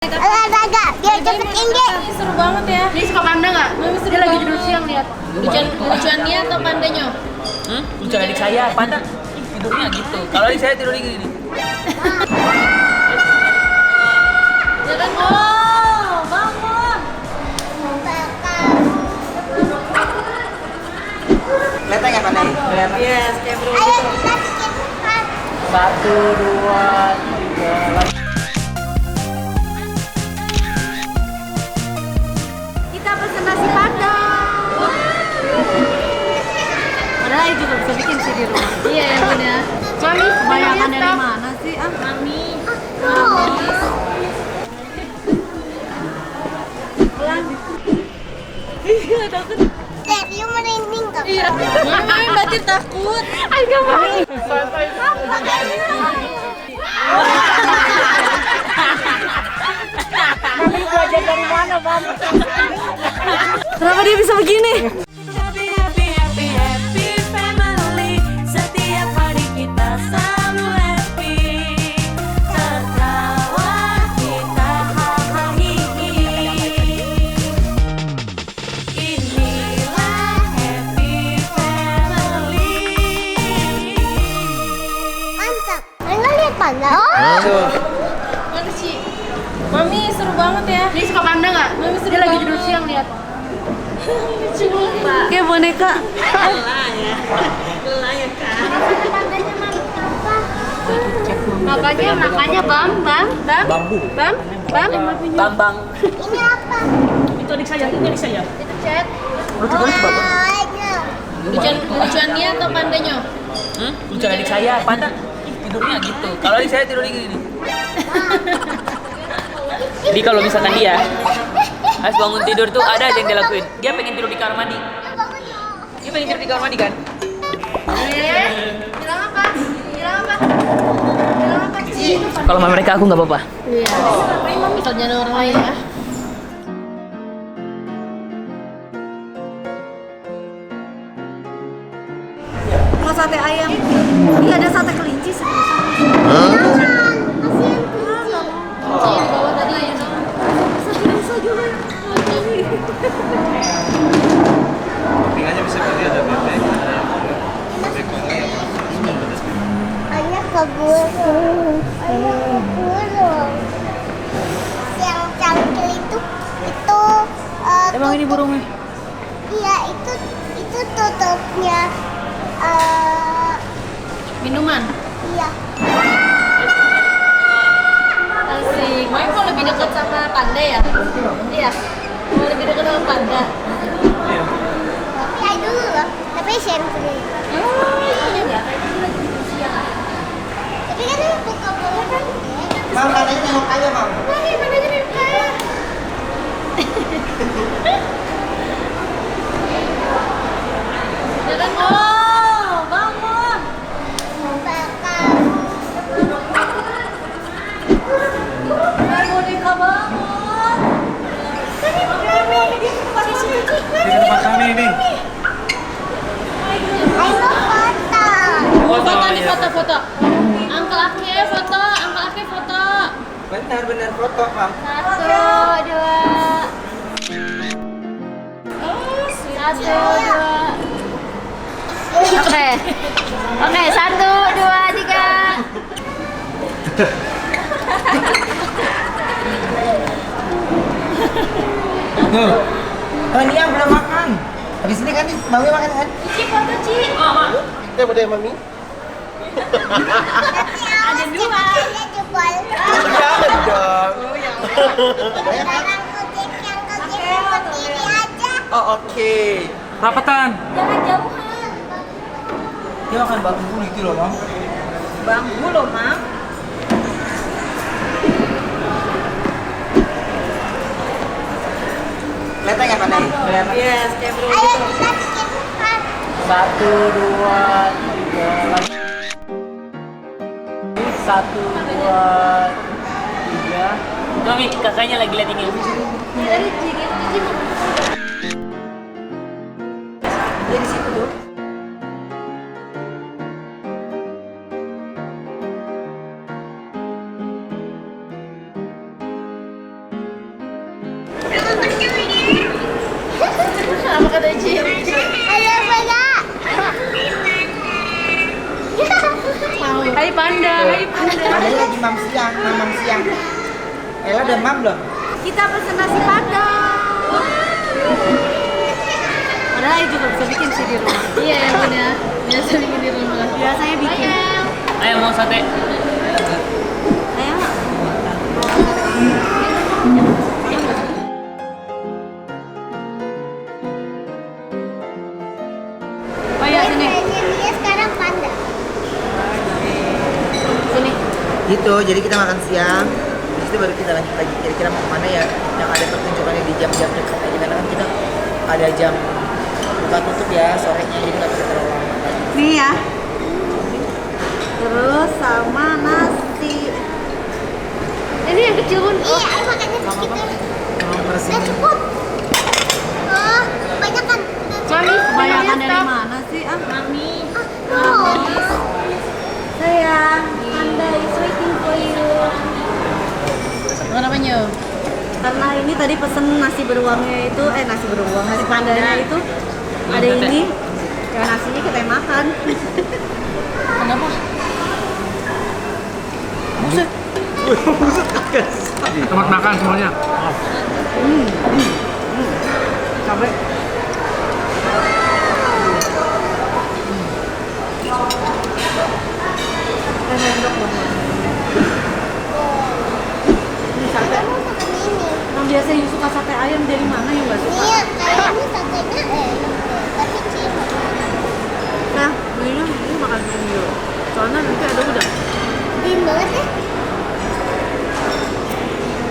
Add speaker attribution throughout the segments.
Speaker 1: Olahraga biar cepet tinggi.
Speaker 2: Seru banget ya.
Speaker 3: Dia suka panda nggak? Dia lagi tidur siang lihat.
Speaker 2: Lucuan dia atau pandanya?
Speaker 4: Lucu adik saya, panda tidurnya gitu. Kalau adik saya tidurnya gini nih.
Speaker 2: Jangan oh, bangun.
Speaker 4: Kelihatan nggak pandai? Kelihatan.
Speaker 2: Yes, kayak bro.
Speaker 1: Ayo kita bikin makan.
Speaker 4: 1, 2, 3, lagi.
Speaker 2: Kita pesen nasi padang. Padahal itu gak bisa bikin sih di rumah. Iya ya bun ya.
Speaker 3: Mami,
Speaker 2: Kebanyakan dari mana sih? Mami. Iya takut.
Speaker 1: You merinding kok.
Speaker 2: Iya. Mami berarti takut.
Speaker 3: agak mau.
Speaker 2: Mami belajar dari mana bang? Kenapa dia bisa begini?
Speaker 5: Happy, happy, happy, happy family. Setiap hari kita selalu happy. Tertawa kita hahaha hihi. Inilah happy family.
Speaker 1: Mantap. Enggak lihat panda. Oh.
Speaker 2: Mana sih? Mami seru banget ya.
Speaker 3: Dia suka panda nggak? Dia lagi tidur siang lihat.
Speaker 2: Kayak boneka.
Speaker 3: Makanya bam.
Speaker 4: Bambu. Bambang.
Speaker 1: Ini apa?
Speaker 4: Itu adik saya, itu adik saya.
Speaker 2: Itu chat.
Speaker 1: Warna.
Speaker 2: Lucuan dia atau pandanya?
Speaker 4: Lucu adik saya, panda tidurnya gitu. Kalau adik saya tidurnya gini nih. Jadi kalau misalkan dia habis bangun tidur tuh ada aja yang dia lakuin. Dia pengen tidur di kamar mandi. Dia pengen tidur di kamar mandi kan?
Speaker 3: Bilang apa?
Speaker 4: Kalau sama mereka aku nggak apa-apa.
Speaker 2: Iya. Asal jangan orang lain ya. Mau sate ayam. Iya ada sate kelinci sebenarnya. Cik di bawah tadi ya. Sate bisa juga.
Speaker 6: Tinggalnya bisa pilih ada bebek, bebek kongnya yang
Speaker 1: Anak keburu. Yang cangkil itu
Speaker 2: Emang ini burungnya?
Speaker 1: iya itu tutupnya
Speaker 2: Minuman.
Speaker 1: iya.
Speaker 2: Asik. Main kok lebih dekat sama panda ya? Iya. Mau lebih dekat sama panda.
Speaker 1: Tapi ayo dulu loh. Tapi shampoo.
Speaker 2: Iya.
Speaker 1: Tapi kan ini buka bola kan.
Speaker 4: Mam, pandanya nengok aja, Mam.
Speaker 1: Mami mana jadi kaya?
Speaker 2: Jangan oh, bangun. Boneka bangun.
Speaker 6: di tempat kami ini.
Speaker 1: Ayo foto.
Speaker 2: Foto nih foto. Uncle Ake foto.
Speaker 4: Benar foto, Mam.
Speaker 2: 1, 2. Satu, dua. Oke, 1, 2, 3.
Speaker 4: Tuh. Oh, ini yang belum makan. Habis ini kan Mami makan kan?
Speaker 2: Cici foto, Ci.
Speaker 6: Kita boleh mami?
Speaker 1: Ada dua. Jebol.
Speaker 6: Jangan dong.
Speaker 1: Jangan kucing yang berdiri aja.
Speaker 6: Oh oke.
Speaker 4: Rapatan.
Speaker 1: Jangan jauhan.
Speaker 4: Dia makan bambu gitu loh, Mam.
Speaker 2: Bambu loh, Mam.
Speaker 4: Kelihatan nggak pandai? Kelihatan.
Speaker 2: Yes, kayak bro.
Speaker 1: Ayo kita bikin makan.
Speaker 4: 1, 2, 3, lagi. 1, 2, 3. Mami, kakaknya lagi liatin ini. Dia di situ tuh.
Speaker 2: ada Ci.
Speaker 1: Ayo pada.
Speaker 3: Hai panda, hai panda.
Speaker 7: Ada lagi mam siang. Ella udah mam belum?
Speaker 3: Kita pesen nasi padang. Padahal itu juga bisa bikin sih di rumah.
Speaker 2: Iya ya Bun ya. Biasa bikin di rumah.
Speaker 3: Biasanya bikin.
Speaker 4: Ayo mau sate.
Speaker 3: Ayo. Oh iya sini.
Speaker 1: Dia sekarang panda.
Speaker 3: Sini.
Speaker 7: Gitu, jadi kita makan siang. Di situ baru kita lanjut lagi. Kira-kira mau kemana ya? Yang ada pertunjukannya di jam-jam dekat aja. Karena kan kita ada jam buka tutup ya sorenya, jadi nggak bisa terlalu lama lagi.
Speaker 3: Nih ya. Terus sama nasi. Ini yang kecil Bun.
Speaker 1: Iya, ayo makannya segitu.
Speaker 7: Mau persin.
Speaker 1: Udah cukup. Oh, banyak kan?
Speaker 3: Mami, kebanyakan dari mana sih? Ah,
Speaker 2: Mami.
Speaker 3: sayang, Panda is waiting for you.
Speaker 2: Kenapanya?
Speaker 3: Karena ini tadi pesen nasi beruangnya itu, nasi beruang, nasi pandanya itu ada ini. Ya nasinya kita yang makan.
Speaker 2: Kenapa?
Speaker 6: Selamat makan semuanya.
Speaker 3: Cabai. Sendok dong. Ini sate.
Speaker 1: Mau makan ini.
Speaker 3: Yang biasa you suka sate ayam dari mana you nggak suka?
Speaker 1: Iya, kayaknya satenya tapi cina.
Speaker 3: Nah, ini makan dulu. Soalnya nanti ada udang.
Speaker 1: Dingin banget ya.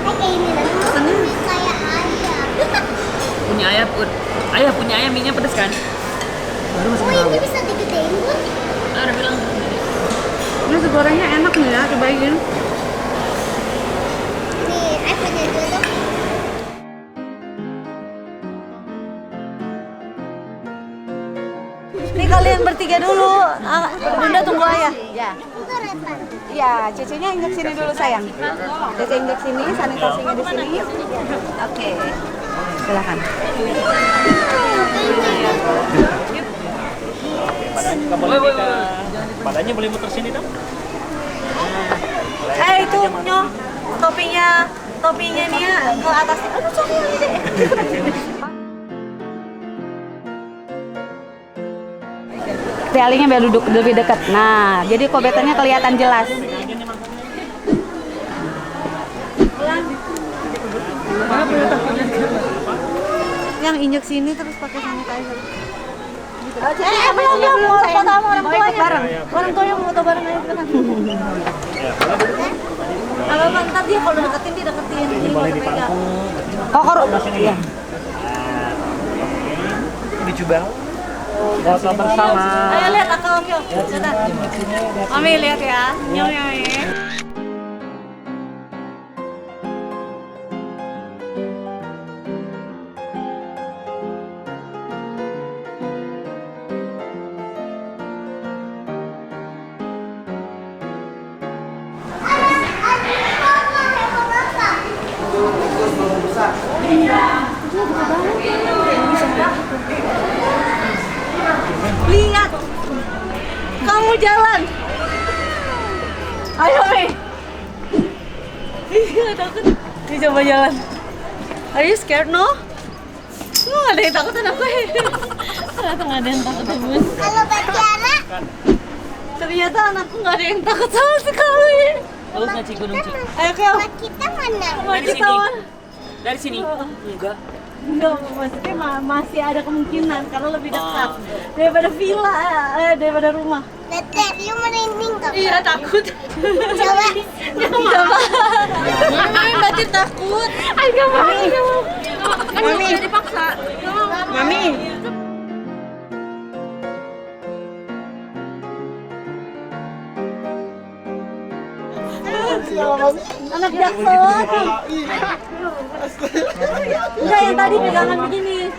Speaker 1: Kayak ini nanti
Speaker 3: Pesennya?
Speaker 1: kayak ayam.
Speaker 4: Punya ayam pun. Ayah punya ayam minyak pedas kan?
Speaker 7: Baru masih
Speaker 1: Oh, ini
Speaker 7: tahu.
Speaker 1: bisa digedein Bun.
Speaker 4: Udah bilang.
Speaker 3: Ini nasi gorengnya enak nih ya, cobain.
Speaker 1: Nih, iPhone-nya juga dong.
Speaker 3: Nih kalian bertiga dulu. Bunda tunggu ayah. Ya.
Speaker 1: Itu repan.
Speaker 3: Iya, Cecenya injek sini dulu sayang. Cece injek sini, sanitasinya di sini. Oke. Silakan.
Speaker 6: Badannya boleh muter sini dong.
Speaker 3: Itu nyoh, topinya nih ke atas. Aduh, sorry deh. Tialingnya biar duduk lebih dekat. Nah, jadi kobetannya kelihatan jelas. Yang injek sini terus pakai sanitizer. Belum mau foto sama orang tuanya bareng. Orang tuanya mau foto bareng aja kan. Kalau ntar dia kalau deketin dia deketin. Jadi kalau pegang. Kokor. Iya.
Speaker 7: Dicoba.
Speaker 6: Foto bersama.
Speaker 3: Ayo lihat akal Kyo. Mami lihat ya. Nyo. Lihat. Kamu jalan. Ayo, Mi. Iya, takut. Dia coba jalan. Are you scared, no? Nggak ada yang takutin aku.
Speaker 2: Ternyata nggak ada yang takut ya Bun.
Speaker 1: Kalau Batiara,
Speaker 3: Ternyata anakku nggak ada yang takut sama sekali.
Speaker 4: Bagus nggak Ci gunung Ci?
Speaker 3: Ayo, Kyo.
Speaker 1: sama kita mana?
Speaker 4: Dari
Speaker 3: Kita
Speaker 4: sini.
Speaker 3: mana?
Speaker 4: Dari sini. Enggak.
Speaker 3: Enggak, maksudnya masih ada kemungkinan karena lebih dekat daripada villa, daripada rumah.
Speaker 1: Tetek, you merinding kok.
Speaker 3: Iya, takut.
Speaker 1: Coba.
Speaker 3: Coba.
Speaker 2: Mami Batir takut.
Speaker 3: Enggak mau. Mami dipaksa. Mami. Anak Jackson. Enggak, yang tadi pegangan begini.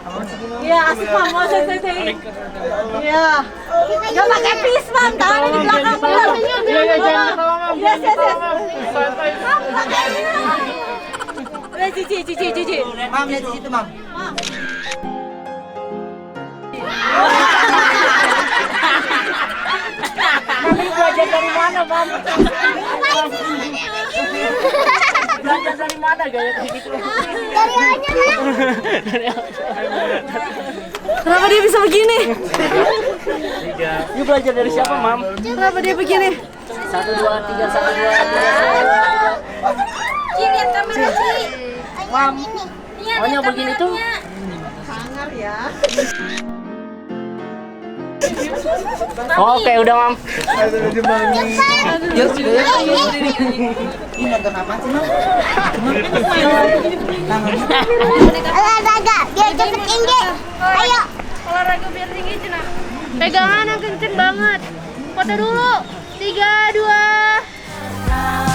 Speaker 3: Iya, asik Mam, mau saya. Iya. Enggak pakai pis, Mam, tangannya di belakang. Yes. Mam, pakai Cici.
Speaker 7: Mam, lihat di situ, Mam.
Speaker 3: belajar dari mana, Mam? Belajar dari mana gaya kayak gitu?
Speaker 1: Dari hanya
Speaker 3: Kenapa dia bisa begini?
Speaker 6: 3.
Speaker 3: You belajar dari siapa, Mam? Kenapa dia begini? 1, 2, 3, 1, 2, 3.
Speaker 2: Ci, lihat kamera Ci.
Speaker 3: Mam.
Speaker 2: Iya,
Speaker 3: Maunya
Speaker 2: lihat
Speaker 3: begini tuh.
Speaker 2: kameranya.
Speaker 3: Oke, udah, Mam.
Speaker 7: Ya sudah ya. Ini nonton apa sih, Mam?
Speaker 1: olahraga biar cepet tinggi. Ayo.
Speaker 2: Olahraga biar tinggi, Cina. Pegangan yang kenceng banget. Foto dulu. 3, 2.